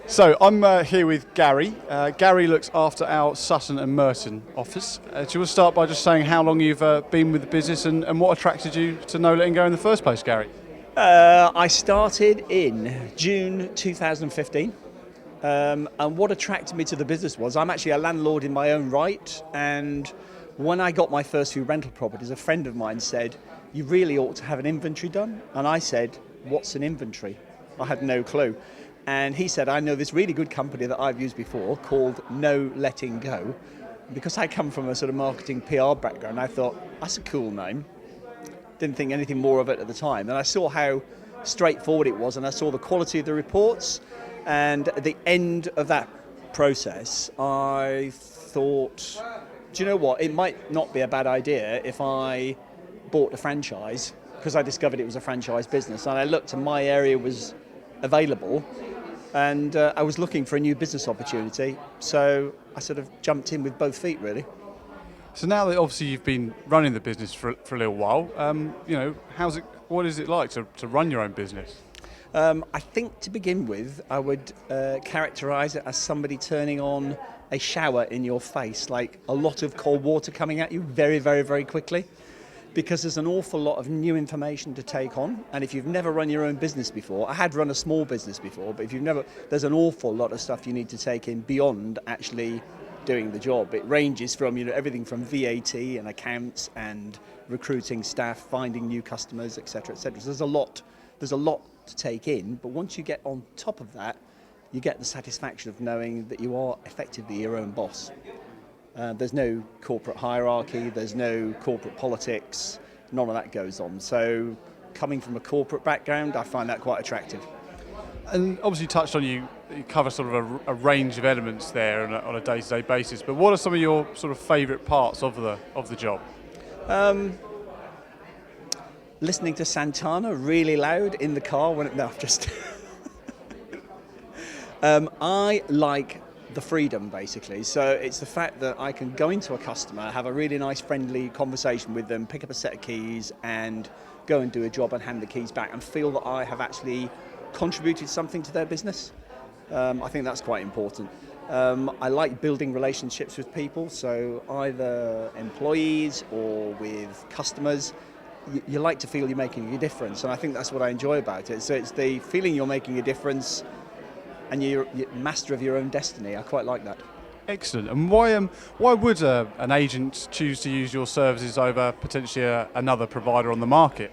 So I'm here with Garry. Garry looks after our Sutton and Merton office. Do you want to start by just saying how long you've been with the business and what attracted you to No Letting Go in the first place, Garry? I started in June 2015, and what attracted me to the business was I'm actually a landlord in my own right, and when I got my first few rental properties, a friend of mine said, "You really ought to have an inventory done," and I said, "What's an inventory?" I had no clue. And he said, "I know this really good company that I've used before called No Letting Go." Because I come from a sort of marketing PR background, I thought, that's a cool name. Didn't think anything more of it at the time. And I saw how straightforward it was, and I saw the quality of the reports. And at the end of that process, I thought, do you know what? It might not be a bad idea if I bought a franchise, because I discovered it was a franchise business. And I looked and my area was available, and I was looking for a new business opportunity. So I sort of jumped in with both feet, really. So now that obviously you've been running the business for a little while, what is it like to run your own business? I think to begin with, I would characterise it as somebody turning on a shower in your face, like a lot of cold water coming at you very, very, very quickly, because there's an awful lot of new information to take on. And if you've never run your own business before, I had run a small business before, but if you've never, there's an awful lot of stuff you need to take in beyond actually doing the job. It ranges from everything from VAT and accounts and recruiting staff, finding new customers, etc., etc. So there's a lot to take in, but once you get on top of that, you get the satisfaction of knowing that you are effectively your own boss. There's no corporate hierarchy, there's no corporate politics, none of that goes on. So coming from a corporate background, I find that quite attractive. And obviously you touched on you cover sort of a range of elements there on a day-to-day basis, but what are some of your sort of favourite parts of the job? Listening to Santana really loud in the car I like the freedom, basically. So it's the fact that I can go into a customer, have a really nice friendly conversation with them, pick up a set of keys and go and do a job and hand the keys back and feel that I have actually contributed something to their business. I think that's quite important. I like building relationships with people, so either employees or with customers. You like to feel you're making a difference, and I think that's what I enjoy about it. So it's the feeling you're making a difference and you're master of your own destiny. I quite like that. Excellent. And why would an agent choose to use your services over potentially another provider on the market?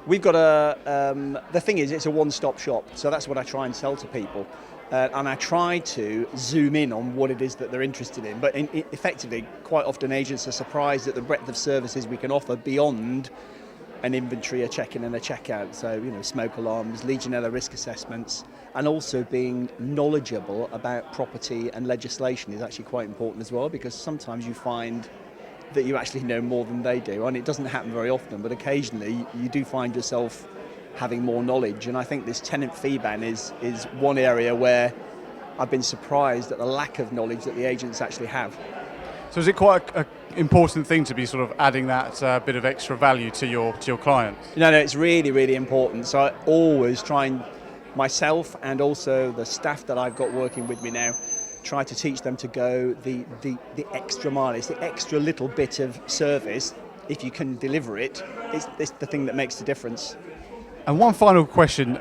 We've got the thing is, it's a one-stop shop, so that's what I try and sell to people. And I try to zoom in on what it is that they're interested in. But effectively, quite often agents are surprised at the breadth of services we can offer beyond an inventory, a check-in and a check-out. So, smoke alarms, Legionella risk assessments, and also being knowledgeable about property and legislation is actually quite important as well, because sometimes you find that you actually know more than they do. And it doesn't happen very often, but occasionally you do find yourself having more knowledge. And I think this tenant fee ban is one area where I've been surprised at the lack of knowledge that the agents actually have. So is it quite an important thing to be sort of adding that bit of extra value to your clients? No, it's really, really important. So I always try and, myself and also the staff that I've got working with me now, try to teach them to go the extra mile. It's the extra little bit of service. If you can deliver it, it's the thing that makes the difference. And one final question,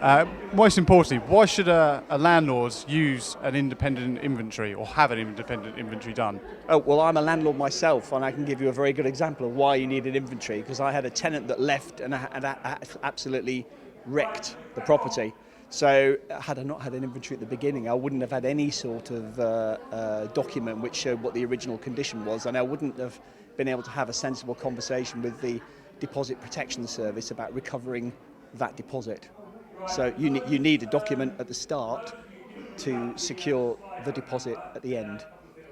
most importantly, why should a landlord use an independent inventory or have an independent inventory done? Oh, well, I'm a landlord myself, and I can give you a very good example of why you need an inventory, because I had a tenant that left and I absolutely wrecked the property. So had I not had an inventory at the beginning, I wouldn't have had any sort of document which showed what the original condition was, and I wouldn't have been able to have a sensible conversation with the Deposit Protection Service about recovering that deposit. So you need a document at the start to secure the deposit at the end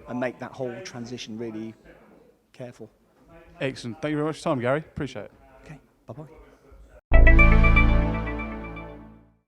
and make that whole transition really careful. Excellent. Thank you very much for your time, Garry. Appreciate it. Okay, bye-bye.